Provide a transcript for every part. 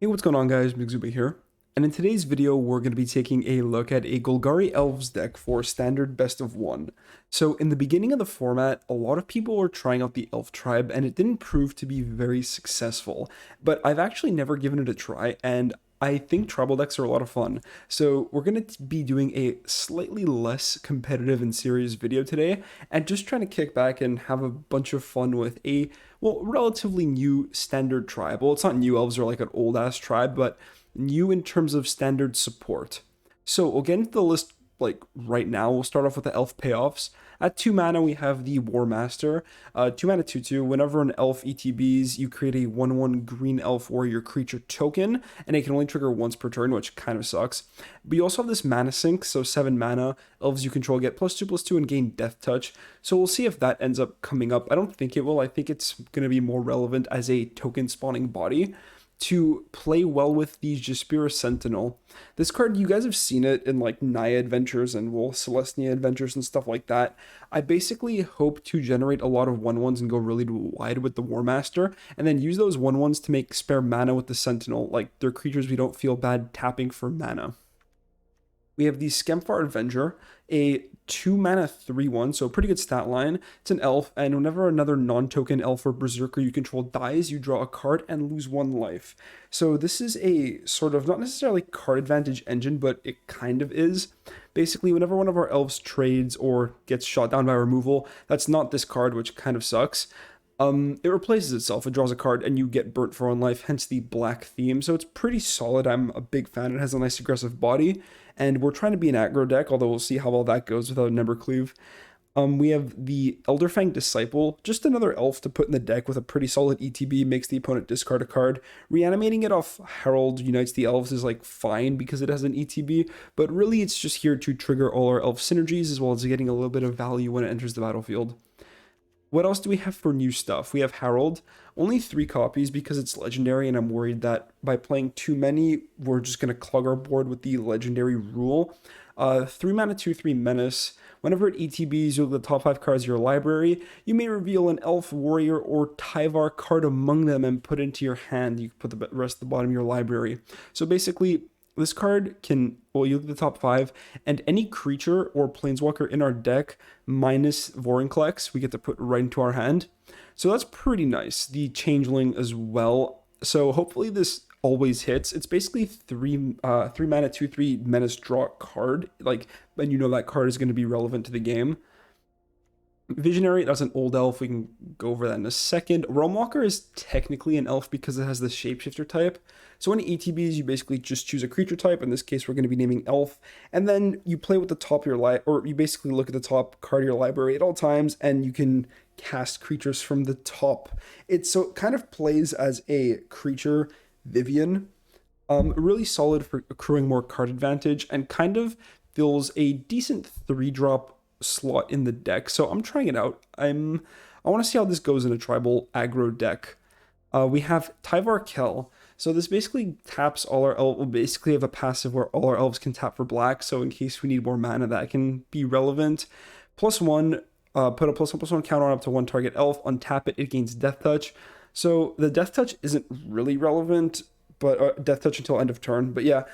Hey, what's going on guys, Mixuba here, and in today's video we're going to be taking a look at a Golgari Elves deck for standard best of one. So in the beginning of the format, a lot of people were trying out the Elf tribe and it didn't prove to be very successful, but I've actually never given it a try and I think tribal decks are a lot of fun. So we're going to be doing a slightly less competitive and serious video today and just trying to kick back and have a bunch of fun with a relatively new standard tribe. Well, it's not new, elves are like an old ass tribe, but new in terms of standard support. So we'll get into the list like right now. We'll start off with the elf payoffs. At 2 mana, we have the War Master. 2 mana, 2/2. Whenever an elf ETBs, you create a 1/1 green elf warrior creature token, and it can only trigger once per turn, which kind of sucks. But you also have this mana sink, so 7 mana. Elves you control get +2/+2 and gain Death Touch. So we'll see if that ends up coming up. I don't think it will. I think it's going to be more relevant as a token spawning body to play well with the Jaspira Sentinel. This card, you guys have seen it in like Naya Adventures and Celestia Adventures and stuff like that. I basically hope to generate a lot of 1/1s and go really wide with the War Master, and then use those 1/1s to make spare mana with the Sentinel. Like, they're creatures we don't feel bad tapping for mana. We have the Skemfar Avenger, a 2 mana 3/1, so a pretty good stat line. It's an elf, and whenever another non-token elf or berserker you control dies, you draw a card and lose 1 life. So this is a sort of, not necessarily card advantage engine, but it kind of is. Basically, whenever one of our elves trades or gets shot down by removal, that's not this card, which kind of sucks. It replaces itself, it draws a card, and you get burnt for 1 life, hence the black theme. So it's pretty solid. I'm a big fan. It has a nice aggressive body, and we're trying to be an aggro deck, although we'll see how well that goes without a Nevercleave. We have the Elderfang Disciple, just another elf to put in the deck with a pretty solid ETB, makes the opponent discard a card. Reanimating it off Herald Unites the Elves is like fine because it has an ETB, but really it's just here to trigger all our elf synergies as well as getting a little bit of value when it enters the battlefield. What else do we have for new stuff? We have Herald, only 3 copies because it's legendary, and I'm worried that by playing too many, we're just going to clog our board with the legendary rule. 3 mana, 2/3 Menace. Whenever it ETBs, you look at the top 5 cards of your library. You may reveal an Elf, Warrior, or Tyvar card among them and put it into your hand. You can put the rest at the bottom of your library. So basically, this card can, well, you look at the top 5, and any creature or planeswalker in our deck minus Vorinclex, we get to put right into our hand. So that's pretty nice. The Changeling as well. So hopefully this always hits. It's basically 3 mana, 2/3 Menace, draw a card. Like, and you know that card is going to be relevant to the game. Visionary, that's an old elf. We can go over that in a second. Realmwalker is technically an elf because it has the shapeshifter type. So any ETBs, you basically just choose a creature type. In this case, we're going to be naming elf. And then you play with the top of your or you basically look at the top card of your library at all times, and you can cast creatures from the top. So it kind of plays as a creature Vivian. Really solid for accruing more card advantage, and kind of fills a decent 3-drop slot in the deck. So I'm trying it out. I want to see how this goes in a tribal aggro deck. We have Tyvar Kell. So this basically taps all our elves. We'll basically have a passive where all our elves can tap for black. So in case we need more mana, that can be relevant. +1, put a +1/+1 counter on up to 1 target elf. Untap it, it gains Death Touch. So the Death Touch isn't really relevant, but Death Touch until end of turn. But yeah,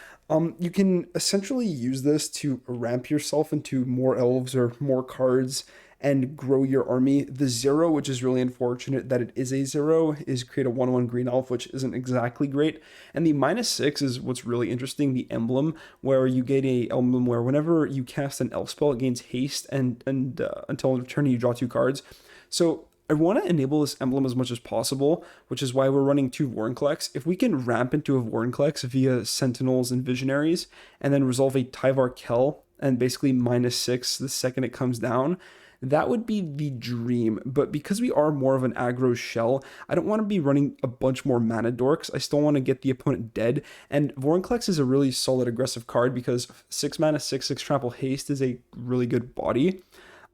you can essentially use this to ramp yourself into more elves or more cards and grow your army. The 0, which is really unfortunate that it is a 0, is create a 1/1 green elf, which isn't exactly great. And the -6 is what's really interesting, the emblem, where you get a emblem where whenever you cast an elf spell, it gains haste and until end of turn you draw 2 cards. So I want to enable this emblem as much as possible, which is why we're running 2 Vorinclex. If we can ramp into a Vorinclex via Sentinels and Visionaries, and then resolve a Tyvar Kell, and basically -6 the second it comes down, that would be the dream. But because we are more of an aggro shell, I don't want to be running a bunch more mana dorks. I still want to get the opponent dead, and Vorinclex is a really solid aggressive card because 6 mana, 6/6 trample haste is a really good body.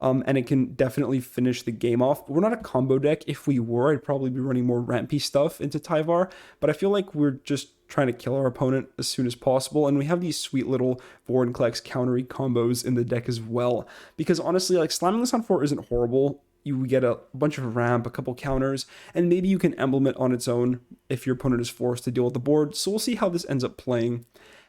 And it can definitely finish the game off. We're not a combo deck. If we were, I'd probably be running more rampy stuff into Tyvar, but I feel like we're just trying to kill our opponent as soon as possible, and we have these sweet little Vorinclex countery combos in the deck as well, because honestly, like, slamming this on 4 isn't horrible. you get a bunch of ramp, a couple counters, and maybe you can emblem it on its own if your opponent is forced to deal with the board. So we'll see how this ends up playing.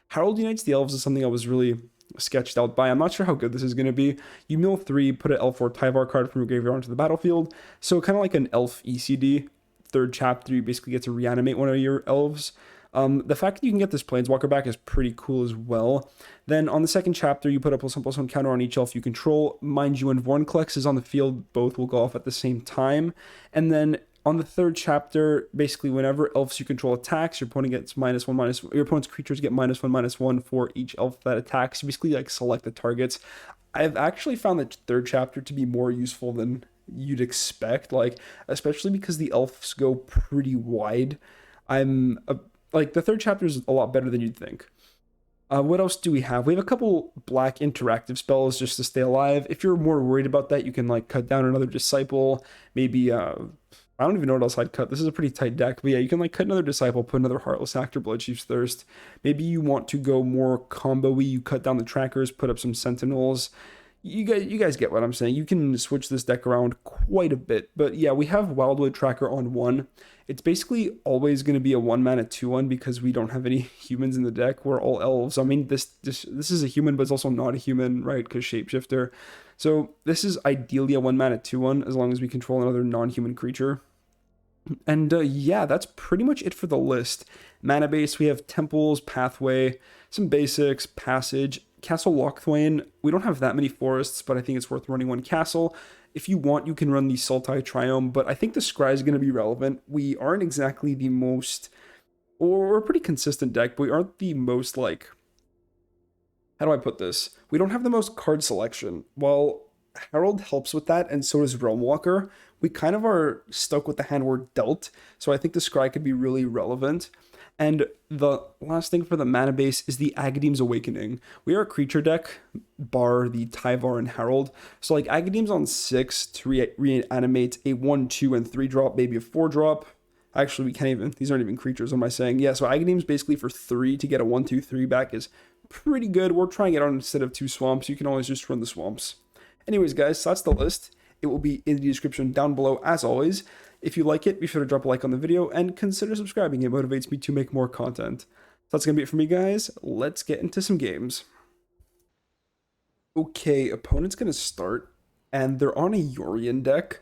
Herald Unites the Elves is something I was really sketched out by. I'm not sure how good this is going to be. You mill 3, put an Elf or Tyvar card from your graveyard onto the battlefield. So kind of like an Elf ECD. Third chapter, you basically get to reanimate one of your elves. The fact that you can get this Planeswalker back is pretty cool as well. Then on the second chapter, you put a +1/+1 counter on each elf you control. Mind you, when Vorinclex is on the field, both will go off at the same time. And then on the third chapter, basically whenever elves you control attacks, your opponent gets -1/-, your opponent's creatures get -1/-1 for each elf that attacks. You basically like select the targets. I've actually found the third chapter to be more useful than you'd expect, like especially because the elves go pretty wide. Like the third chapter is a lot better than you'd think. What else do we have? We have a couple black interactive spells just to stay alive. If you're more worried about that, you can like cut down another Disciple. Maybe I don't even know what else I'd cut. This is a pretty tight deck, but yeah, you can like cut another Disciple, put another Heartless Act or Bloodchief's Thirst. Maybe you want to go more combo-y. You cut down the trackers, put up some Sentinels. You guys get what I'm saying. You can switch this deck around quite a bit. But yeah, we have Wildwood Tracker on 1. It's basically always going to be a 1-mana 2/1 because we don't have any humans in the deck. We're all elves. I mean, this is a human, but it's also not a human, right? Because Shapeshifter. So this is ideally a 1-mana 2/1 as long as we control another non-human creature. And yeah, that's pretty much it for the list. Mana base, we have Temples, Pathway, some basics, Passage, Castle Lochthwain. We don't have that many forests, but I think it's worth running one castle. If you want, you can run the Sultai Triome, but I think the Scry is going to be relevant. We aren't exactly the most, or we're a pretty consistent deck, but we aren't the most, like, how do I put this? We don't have the most card selection. While Herald helps with that, and so does Realm Walker, we kind of are stuck with the hand we're dealt, so I think the Scry could be really relevant. And the last thing for the mana base is the Agadeem's Awakening. We are a creature deck, bar the Tyvar and Herald. So like Agadeem's on 6 to reanimate a 1/2 and 3 drop, maybe a 4 drop. Actually, we can't even, these aren't even creatures, what am I saying? Yeah, so Agadeem's basically for 3 to get a 1/2/3 back is pretty good. We're trying it on instead of 2 swamps. You can always just run the swamps. Anyways, guys, so that's the list. It will be in the description down below as always. If you like it, be sure to drop a like on the video and consider subscribing. It motivates me to make more content. So that's going to be it for me, guys. Let's get into some games. Okay, opponent's going to start, and they're on a Yorion deck.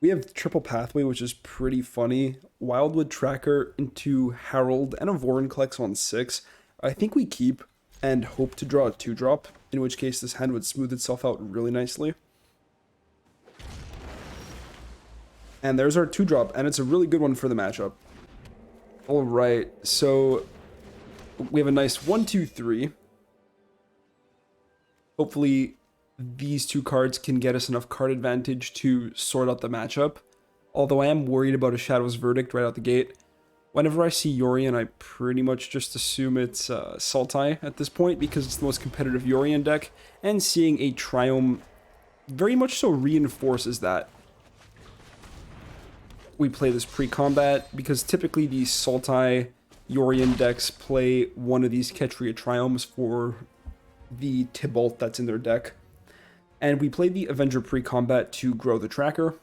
We have Triple Pathway, which is pretty funny. Wildwood Tracker into Herald and a Vorinclex on 6. I think we keep and hope to draw a 2-drop, in which case this hand would smooth itself out really nicely. And there's our 2-drop, and it's a really good one for the matchup. Alright, so we have a nice 1, 2, 3. Hopefully these 2 cards can get us enough card advantage to sort out the matchup. Although I am worried about a Shadow's Verdict right out the gate. Whenever I see Yorion, I pretty much just assume it's Sultai at this point because it's the most competitive Yorion deck. And seeing a Triome very much so reinforces that. We play this pre-combat because typically the Sultai Yorion decks play one of these Ketria Triomes for the Tibalt that's in their deck. And we play the Avenger pre-combat to grow the tracker.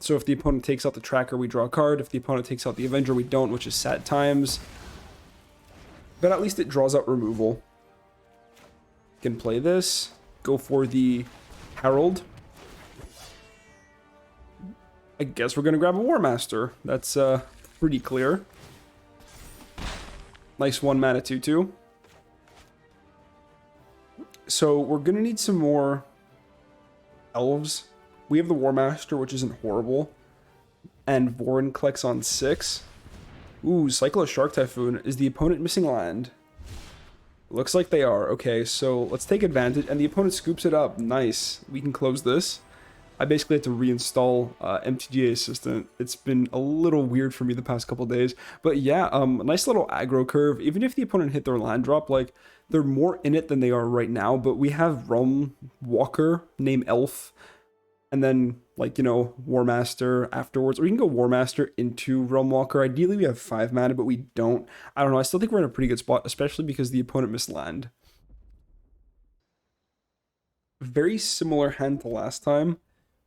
So if the opponent takes out the tracker, we draw a card. If the opponent takes out the Avenger, we don't, which is sad times. But at least it draws out removal. Can play this. Go for the Herald. I guess we're going to grab a War Master. That's pretty clear. Nice 1-mana 2/2. So we're going to need some more elves. We have the War Master, which isn't horrible. And Vorinclex on 6. Ooh, Cycle of Shark Typhoon. Is the opponent missing land? Looks like they are. Okay, so let's take advantage. And the opponent scoops it up. Nice. We can close this. I basically had to reinstall MTGA Assistant. It's been a little weird for me the past couple days. But yeah, nice little aggro curve. Even if the opponent hit their land drop, like, they're more in it than they are right now. But we have Realm Walker named Elf. And then, like, you know, War Master afterwards. Or you can go War Master into Realm Walker. Ideally, we have 5 mana, but we don't. I don't know. I still think we're in a pretty good spot, especially because the opponent missed land. Very similar hand to last time.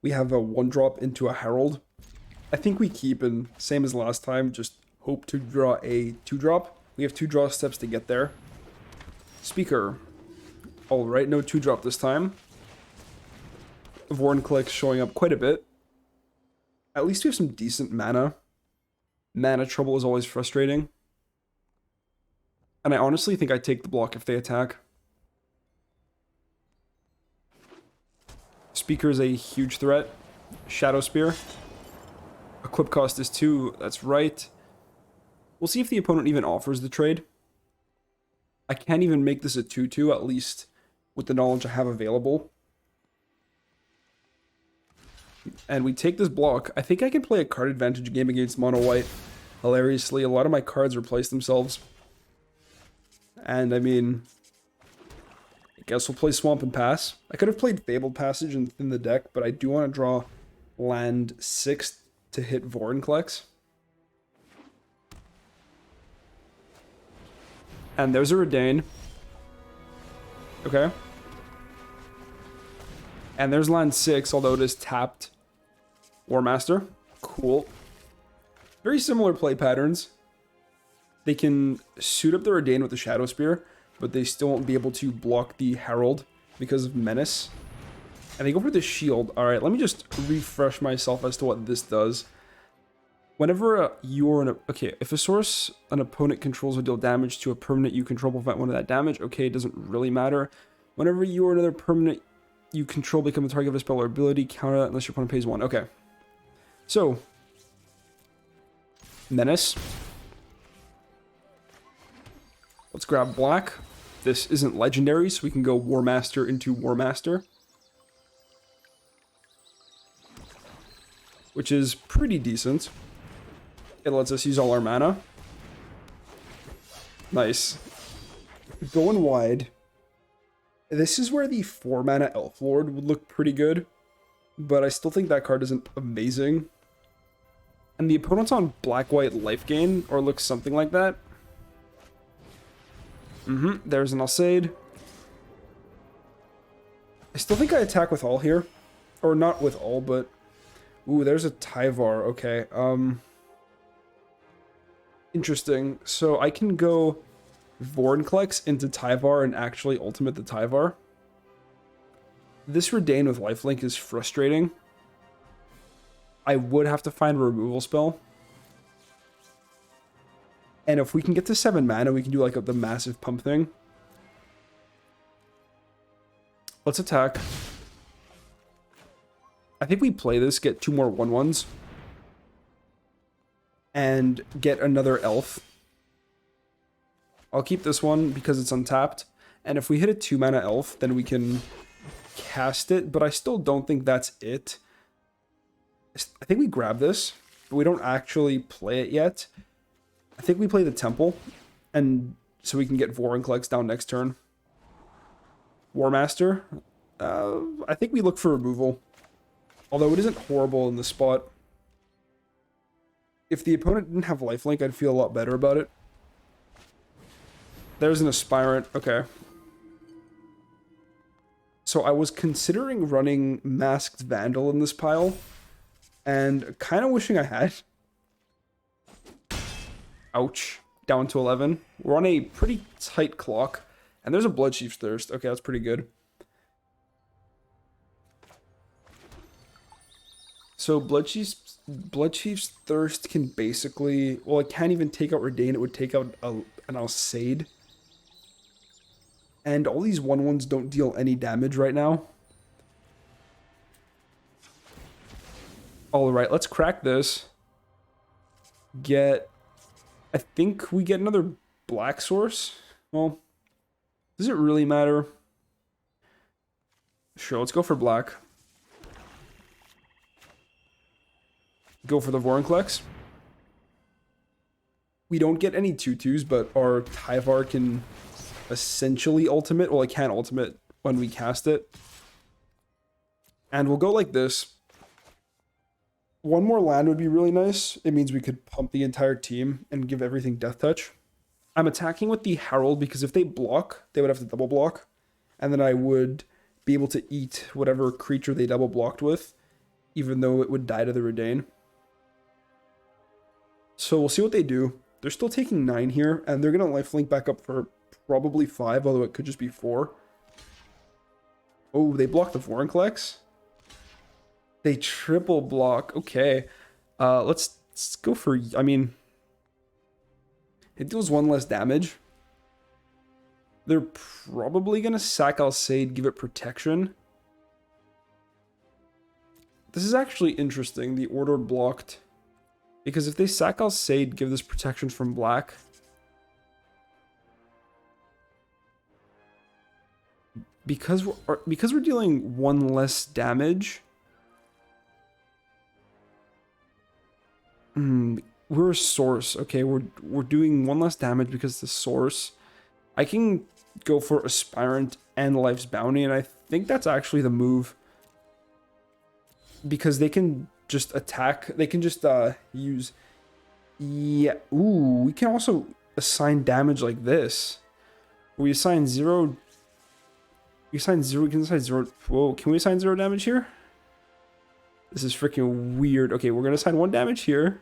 We have a 1-drop into a Herald. I think we keep, and same as last time, just hope to draw a 2-drop. We have 2 draw steps to get there. Speaker. Alright, no 2-drop this time. Vorinclex showing up quite a bit. At least we have some decent mana. Mana trouble is always frustrating. And I honestly think I take the block if they attack. Speaker is a huge threat. Shadow Spear. Equip cost is 2, that's right. We'll see if the opponent even offers the trade. I can't even make this a 2-2, at least with the knowledge I have available. And we take this block. I think I can play a card advantage game against mono white. Hilariously, a lot of my cards replace themselves. And I mean, I guess we'll play Swamp and Pass. I could have played Fabled Passage in the deck, but I do want to draw land 6 to hit Vorinclex. And there's a Redain. Okay. And there's land 6, although it is tapped. War Master. Cool. Very similar play patterns. They can suit up the Redain with the Shadow Spear, but they still won't be able to block the Herald because of Menace. And they go for the Shield. Alright, let me just refresh myself as to what this does. Whenever you're in a... Okay, if a source an opponent controls will deal damage to a permanent you control, prevent one of that damage. Okay, it doesn't really matter. Whenever you or another permanent you control become a target of a spell or ability, counter that unless your opponent pays 1. Okay. So, Menace. Let's grab black. This isn't legendary, so we can go War Master into War Master. Which is pretty decent. It lets us use all our mana. Nice. Going wide. This is where the 4 mana Elf Lord would look pretty good. But I still think that card isn't amazing. And the opponent's on black-white life gain, or looks something like that. There's an Alseid. I still think I attack with all here. Or not with all, but... Ooh, there's a Tyvar. Okay, interesting. So I can go Vorinclex into Tyvar and actually ultimate the Tyvar. This Redain with lifelink is frustrating. I would have to find a removal spell. And if we can get to 7 mana, we can do like the massive pump thing. Let's attack. I think we play this, get 2 more 1/1s. And get another elf. I'll keep this one because it's untapped. And if we hit a 2 mana elf, then we can cast it. But I still don't think that's it. I think we grab this, but we don't actually play it yet. I think we play the Temple, and so we can get Vorinclex down next turn. War Master. I think we look for removal. Although it isn't horrible in this spot. If the opponent didn't have lifelink, I'd feel a lot better about it. There's an Aspirant. Okay. So I was considering running Masked Vandal in this pile. And kind of wishing I had. Ouch. Down to 11. We're on a pretty tight clock. And there's a Bloodchief's Thirst. Okay, that's pretty good. So Bloodchief's Thirst can basically... Well, it can't even take out Redain. It would take out an Alseid. And all these 1/1s don't deal any damage right now. Alright, let's crack this. I think we get another black source. Well, does it really matter? Sure, let's go for black. Go for the Vorinclex. We don't get any 2/2s, but our Tyvar can essentially ultimate. Well, it can't ultimate when we cast it. And we'll go like this. 1 more land would be really nice. It means we could pump the entire team and give everything Death Touch. I'm attacking with the Herald because if they block, they would have to double block. And then I would be able to eat whatever creature they double blocked with. even though it would die to the Redain. So we'll see what they do. They're still taking 9 here, and they're going to lifelink back up for probably 5, although it could just be 4. Oh, they blocked the Vorinclex. They triple block. Okay. Let's go for... I mean... It deals 1 less damage. They're probably going to sack Alseid, give it protection. This is actually interesting. The order blocked... Because if they sack Alseid, give this protection from black. Because we're dealing 1 less damage. We're a source. Okay, we're doing 1 less damage because the source. I can go for Aspirant and Life's Bounty, and I think that's actually the move. Because they can just attack. They can just use... Yeah. Ooh, we can also assign damage like this. We assign 0... We assign 0... We can assign 0... Whoa, can we assign 0 damage here? This is freaking weird. Okay, we're going to assign 1 damage here.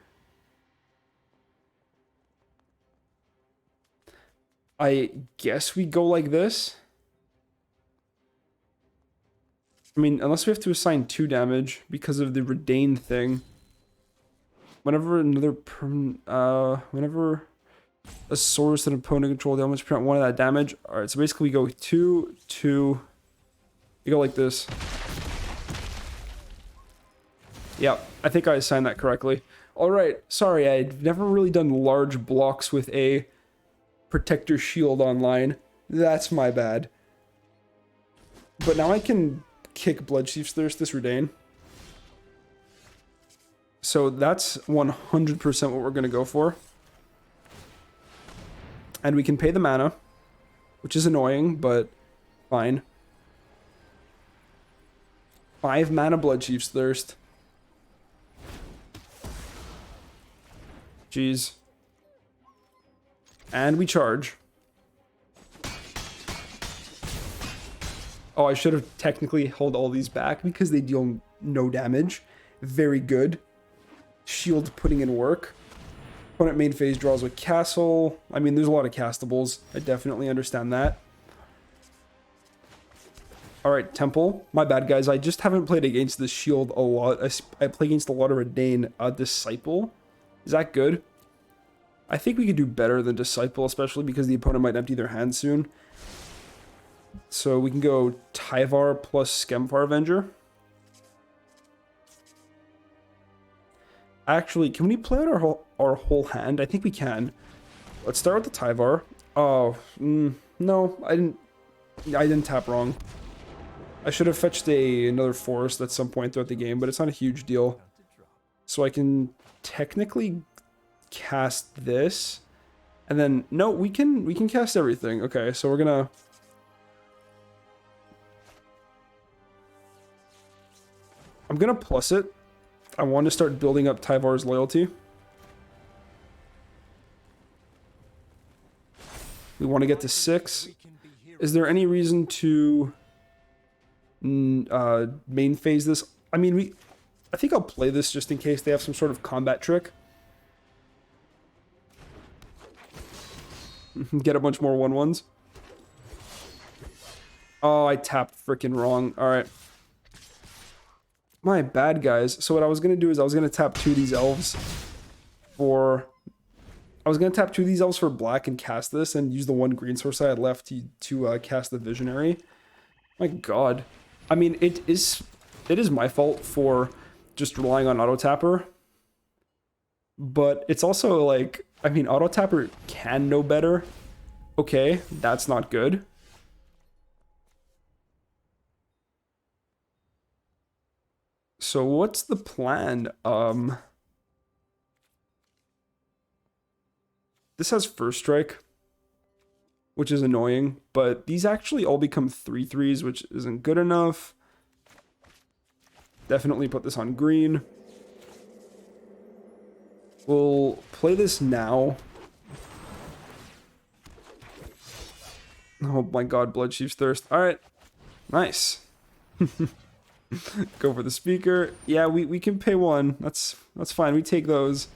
I guess we go like this. I mean, unless we have to assign 2 damage because of the Redain thing. Whenever whenever a source and opponent control, they almost prevent 1 of that damage. Alright, so basically we go 2, 2. We go like this. Yeah, I think I assigned that correctly. Alright, sorry, I've never really done large blocks with a Protector Shield online. That's my bad. But now I can kick Bloodchief's Thirst this Redain. So that's 100% what we're going to go for. And we can pay the mana, which is annoying, but fine. 5 mana Bloodchief's Thirst. Jeez. And we charge. Oh, I should have technically held all these back because they deal no damage. Very good. Shield putting in work. Opponent main phase draws with Castle. I mean, there's a lot of castables. I definitely understand that. Alright, Temple. My bad, guys. I just haven't played against this shield a lot. I play against a lot of Redain. Disciple. Is that good? I think we could do better than Disciple, especially because the opponent might empty their hand soon. So we can go Tyvar plus Skemfar Avenger. Actually, can we play out our whole hand? I think we can. Let's start with the Tyvar. Oh, no, I didn't tap wrong. I should have fetched another forest at some point throughout the game, but it's not a huge deal. So I can technically cast this, and then no, we can cast everything. Okay, so we're gonna. I'm gonna plus it. I want to start building up Tyvar's loyalty. We want to get to 6. Is there any reason to main phase this? I mean, I think I'll play this just in case they have some sort of combat trick. Get a bunch more 1/1s. Oh, I tapped freaking wrong. All right. My bad, guys. So what I was going to do is I was going to tap 2 of these elves for... I was going to tap 2 of these elves for black and cast this and use the 1 green source I had left to cast the Visionary. My god. I mean, it is my fault for just relying on auto-tapper. But it's also like, I mean, auto-tapper can know better. Okay, that's not good. So what's the plan? This has first strike, which is annoying, but these actually all become 3/3s, which isn't good enough. Definitely put this on green. We'll play this now. Oh my god, Bloodchief's Thirst. Alright. Nice. Go for the speaker. Yeah, we can pay one. That's fine. We take those.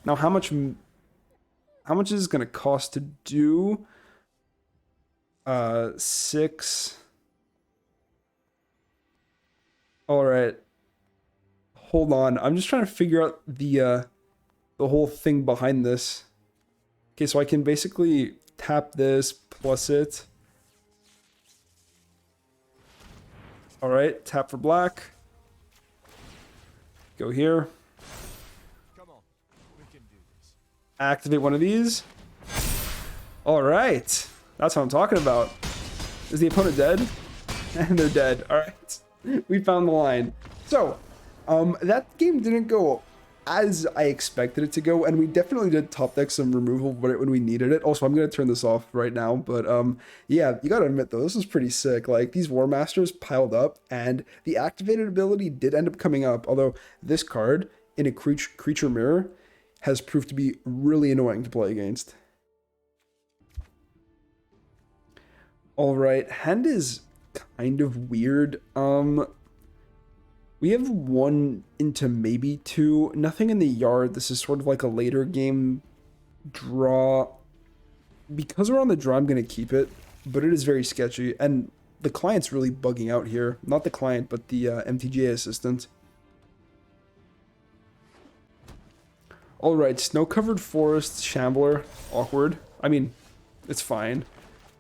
Now, how much is it gonna cost to do? 6. All right. Hold on. I'm just trying to figure out the whole thing behind this. Okay, so I can basically tap this plus it. All right, tap for black. Go here. Come on, we can do this. Activate one of these. All right, that's what I'm talking about. Is the opponent dead? And they're dead. All right, we found the line. So, that game didn't go as I expected it to go, and we definitely did top deck some removal when we needed it. Also, I'm gonna turn this off right now, but yeah, you gotta admit though, this is pretty sick. Like, these War Masters piled up, and the activated ability did end up coming up, although this card in a creature mirror has proved to be really annoying to play against. All right, hand is kind of weird. We have 1 into maybe 2. Nothing in the yard. This is sort of like a later game draw. Because we're on the draw, I'm going to keep it. But it is very sketchy. And the client's really bugging out here. Not the client, but the MTGA assistant. Alright, snow-covered forest, shambler. Awkward. I mean, it's fine.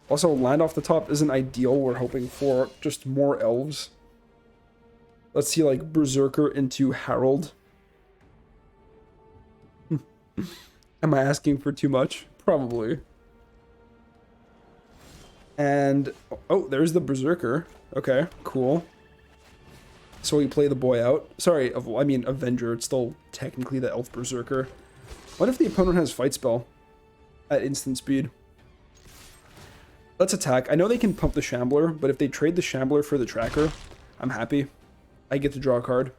Also, land off the top isn't ideal. We're hoping for just more elves. Let's see, like, Berserker into Herald. Am I asking for too much? Probably. And, oh, there's the Berserker. Okay, cool. So we play the boy out. Sorry, I mean Avenger. It's still technically the Elf Berserker. What if the opponent has Fight Spell at instant speed? Let's attack. I know they can pump the Shambler, but if they trade the Shambler for the Tracker, I'm happy. I get to draw a card.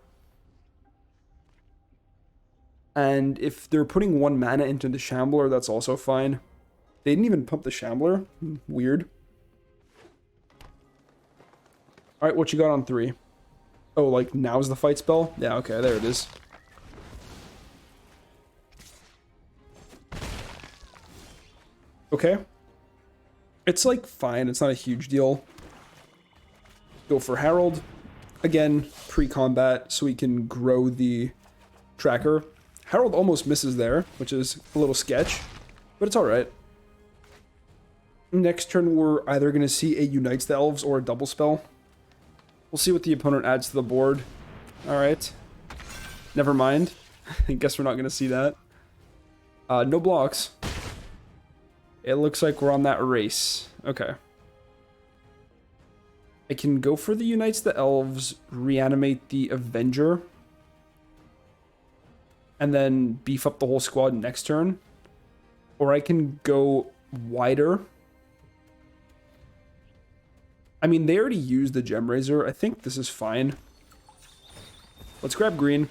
And if they're putting 1 mana into the Shambler, that's also fine. They didn't even pump the Shambler. Weird. Alright, what you got on 3? Oh, like, now's the fight spell? Yeah, okay, there it is. Okay. It's, like, fine. It's not a huge deal. Go for Herald. Again, pre-combat, so we can grow the tracker. Herald almost misses there, which is a little sketch, but it's alright. Next turn, we're either going to see a Unites the Elves or a double spell. We'll see what the opponent adds to the board. Alright. Never mind. I guess we're not going to see that. No blocks. It looks like we're on that race. Okay. I can go for the Unites the Elves, reanimate the Avenger, and then beef up the whole squad next turn. Or I can go wider. I mean, they already used the Gem Razor. I think this is fine. Let's grab green.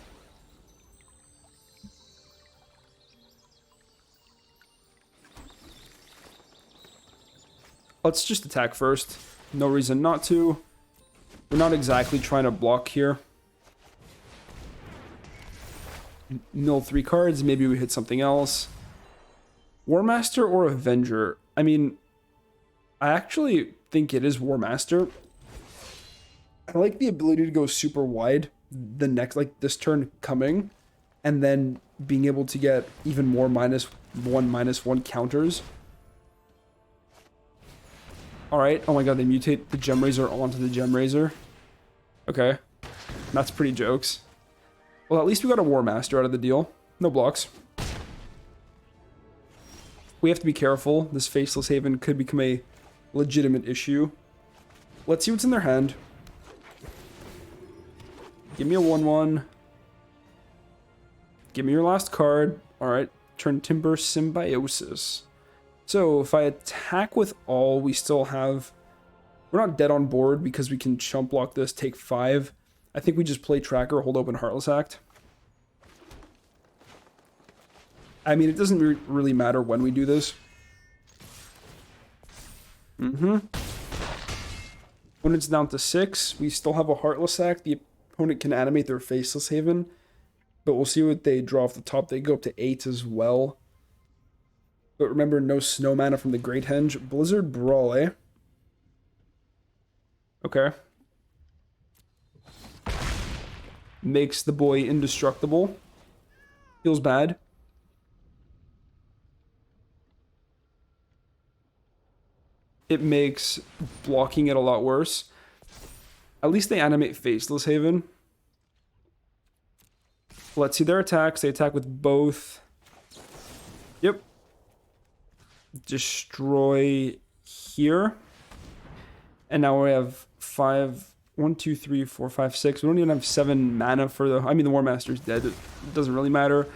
Let's just attack first. No reason not to. We're not exactly trying to block here. Mill 3 cards. Maybe we hit something else. War Master or Avenger? I mean, I actually think it is War Master. I like the ability to go super wide the next, like this turn coming, and then being able to get even more -1/-1 counters. Alright, oh my god, they mutate the Gem Razor onto the Gem Razor. Okay, that's pretty jokes. Well, at least we got a War Master out of the deal. No blocks. We have to be careful. This Faceless Haven could become a legitimate issue. Let's see what's in their hand. Give me a 1/1. Give me your last card. Alright, turn Timber Symbiosis. So, if I attack with all, we still have... We're not dead on board because we can chump block this, take 5. I think we just play Tracker, hold open Heartless Act. I mean, it doesn't really matter when we do this. Opponent's down to 6. We still have a Heartless Act. The opponent can animate their Faceless Haven. But we'll see what they draw off the top. They go up to 8 as well. But remember, no snow mana from the Great Henge. Blizzard Brawl, eh? Okay. Makes the boy indestructible. Feels bad. It makes blocking it a lot worse. At least they animate Faceless Haven. Let's see their attacks. They attack with both. Yep. Destroy here. And now we have 1, 2, 3, 4, 5, 6. We don't even have 7 mana for the... I mean, the War Master's dead. It doesn't really matter.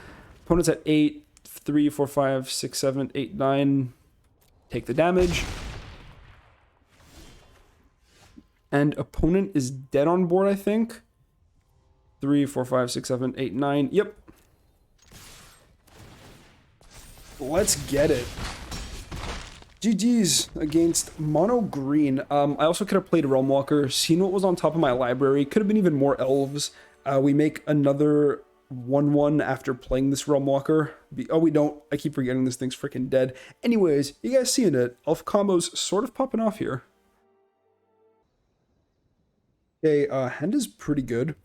Opponent's at 8. 3, 4, 5, 6, 7, 8, 9. Take the damage. And opponent is dead on board, I think. 3, 4, 5, 6, 7, 8, 9. Yep. Let's get it. GG's against Mono Green. I also could have played Realm Walker, seen what was on top of my library. Could have been even more elves. We make another 1/1 after playing this Realm Walker. Oh, we don't. I keep forgetting this thing's freaking dead. Anyways, you guys seeing it. Elf combos sort of popping off here. Okay, hand is pretty good.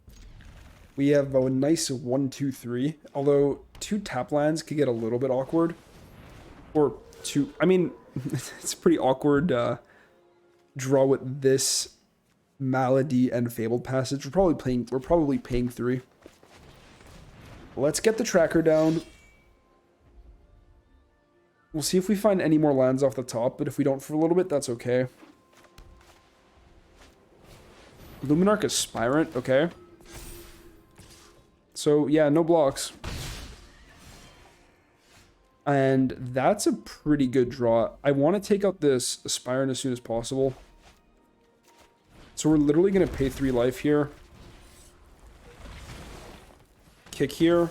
We have a nice 1, 2, 3. Although 2 tap lands could get a little bit awkward. Or 2. I mean, it's a pretty awkward draw with this Malady and Fabled Passage. We're probably paying 3. Let's get the tracker down. We'll see if we find any more lands off the top, but if we don't for a little bit, that's okay. Luminarch Aspirant, okay. So, yeah, no blocks. And that's a pretty good draw. I want to take out this Aspirant as soon as possible. So we're literally going to pay 3 life here. Kick here.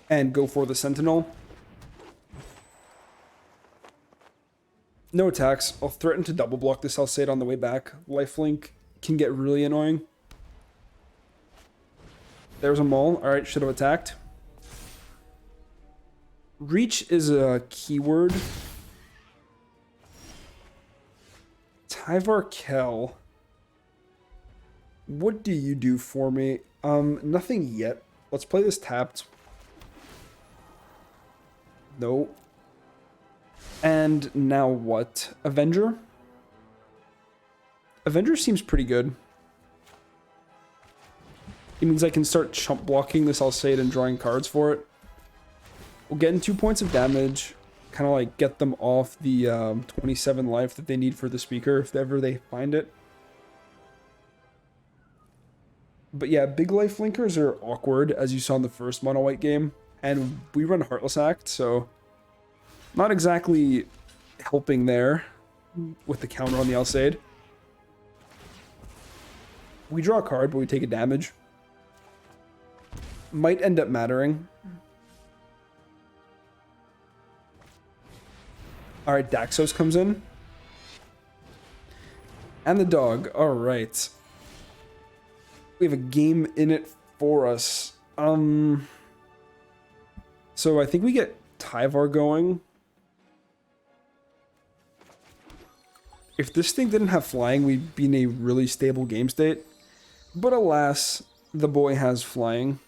And go for the Sentinel. No attacks. I'll threaten to double block this. I'll say it on the way back. Lifelink can get really annoying. There's a Maul. Alright, should have attacked. Reach is a keyword. Tyvar Kell. What do you do for me? Nothing yet. Let's play this tapped. No. And now what? Avenger? Avenger seems pretty good. It means I can start chump blocking this Alseid and drawing cards for it. We'll get in 2 points of damage. Kind of like get them off the 27 life that they need for the speaker if ever they find it. But yeah, big life linkers are awkward, as you saw in the first mono white game. And we run Heartless Act, so not exactly helping there with the counter on the Alseid. We draw a card, but we take a damage. Might end up mattering. Alright, Daxos comes in. And the dog. Alright. We have a game in it for us. So I think we get Tyvar going. If this thing didn't have flying, we'd be in a really stable game state. But alas, the boy has flying.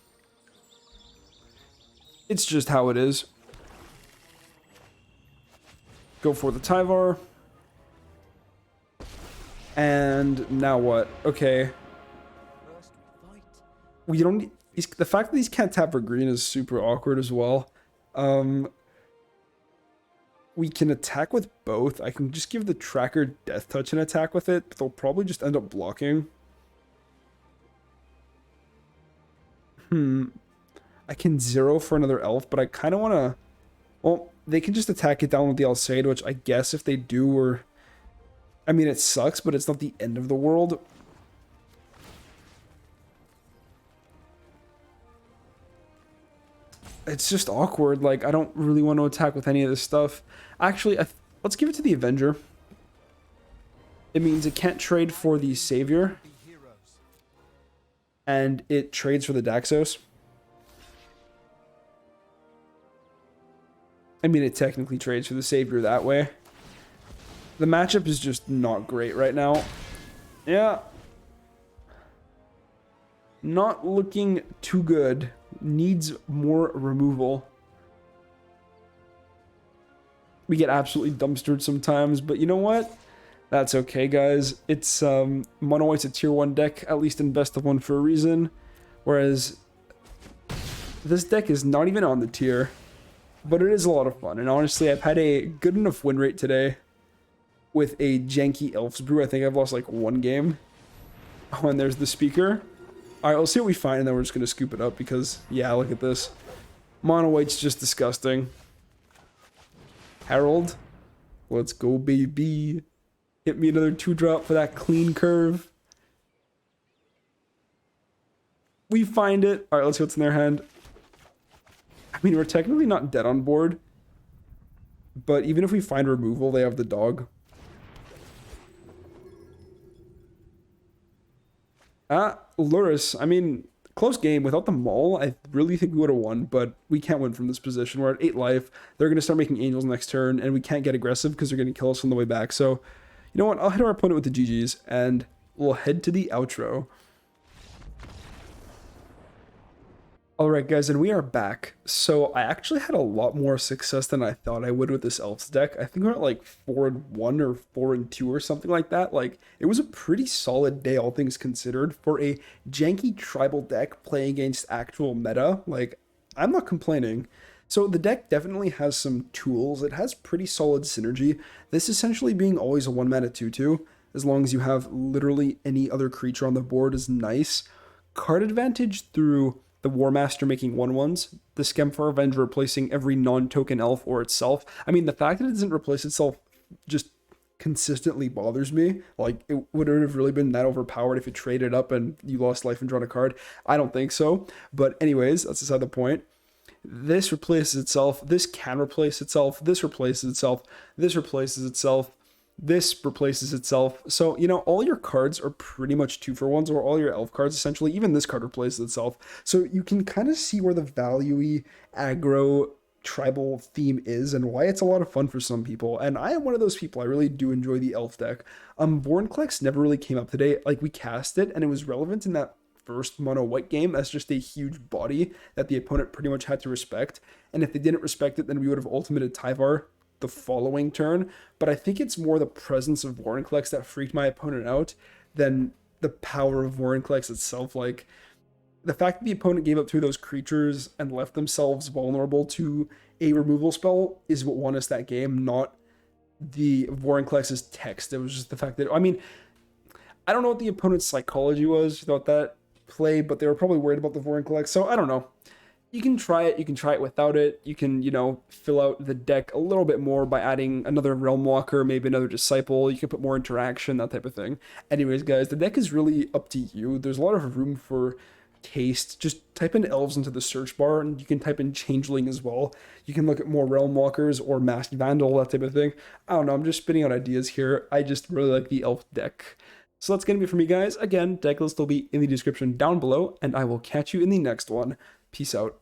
It's just how it is. Go for the Tyvar. And now what? Okay. We don't need... The fact that these can't tap for green is super awkward as well. We can attack with both. I can just give the tracker Death Touch and attack with it, but they'll probably just end up blocking. I can 0 for another elf, but I kind of want to... Well, they can just attack it down with the Alseid, which I guess if they do, or... I mean, it sucks, but it's not the end of the world. It's just awkward. Like, I don't really want to attack with any of this stuff. Actually, let's give it to the Avenger. It means it can't trade for the Savior, Be heroes. and it trades for the Daxos. I mean, it technically trades for the Savior that way. The matchup is just not great right now. Yeah. Not looking too good. Needs more removal. We get absolutely dumpstered sometimes, but you know what? That's okay, guys. It's Mono White's a tier 1 deck, at least in best of 1 for a reason. Whereas this deck is not even on the tier. But it is a lot of fun. And honestly, I've had a good enough win rate today with a janky Elves brew. I think I've lost like 1 game. Oh, and there's the speaker. Alright, let's see what we find, and then we're just going to scoop it up because, yeah, look at this. Mono White's just disgusting. Herald. Let's go, baby. Hit me another 2-drop for that clean curve. We find it. Alright, let's see what's in their hand. I mean, we're technically not dead on board. But even if we find removal, they have the dog. Luris. I mean, close game. Without the maul, I really think we would have won, but we can't win from this position. We're at 8 life. They're going to start making angels next turn, and we can't get aggressive because they're going to kill us on the way back. So, you know what? I'll hit our opponent with the GGs, and we'll head to the outro. Alright guys, and we are back. So I actually had a lot more success than I thought I would with this Elves deck. I think we're at like 4-1 or 4-2 or something like that. Like, it was a pretty solid day, all things considered, for a janky tribal deck playing against actual meta. Like, I'm not complaining. So the deck definitely has some tools. It has pretty solid synergy. This essentially being always a 1-mana 2-2, as long as you have literally any other creature on the board, is nice. Card advantage through the War Master making 1/1s, the Skemfar Avenger replacing every non-token elf or itself. I mean, the fact that it doesn't replace itself just consistently bothers me. Like, it would have really been that overpowered if it traded up and you lost life and drawn a card. I don't think so. But anyways, that's beside the point. This replaces itself. This can replace itself. This replaces itself. This replaces itself. This replaces itself. So, you know, all your cards are pretty much 2-for-1s, or all your elf cards, essentially. Even this card replaces itself. So you can kind of see where the value-y aggro tribal theme is and why it's a lot of fun for some people. And I am one of those people. I really do enjoy the elf deck. Vorinclex never really came up today. Like, we cast it, and it was relevant in that first mono white game as just a huge body that the opponent pretty much had to respect. And if they didn't respect it, then we would have ultimated Tyvar the following turn. But I think it's more the presence of Vorinclex that freaked my opponent out than the power of Vorinclex itself. Like, the fact that the opponent gave up 2 of those creatures and left themselves vulnerable to a removal spell is what won us that game, not the Vorinclex's text. It was just the fact that, I mean, I don't know what the opponent's psychology was throughout that play, but they were probably worried about the Vorinclex, so I don't know. You can try it without it. You can, you know, fill out the deck a little bit more by adding another Realm Walker, maybe another Disciple. You can put more interaction, that type of thing. Anyways, guys, the deck is really up to you. There's a lot of room for taste. Just type in Elves into the search bar, and you can type in Changeling as well. You can look at more Realm Walkers or Masked Vandal, that type of thing. I don't know, I'm just spitting out ideas here. I just really like the Elf deck. So that's going to be it for me, guys. Again, deck list will be in the description down below, and I will catch you in the next one. Peace out.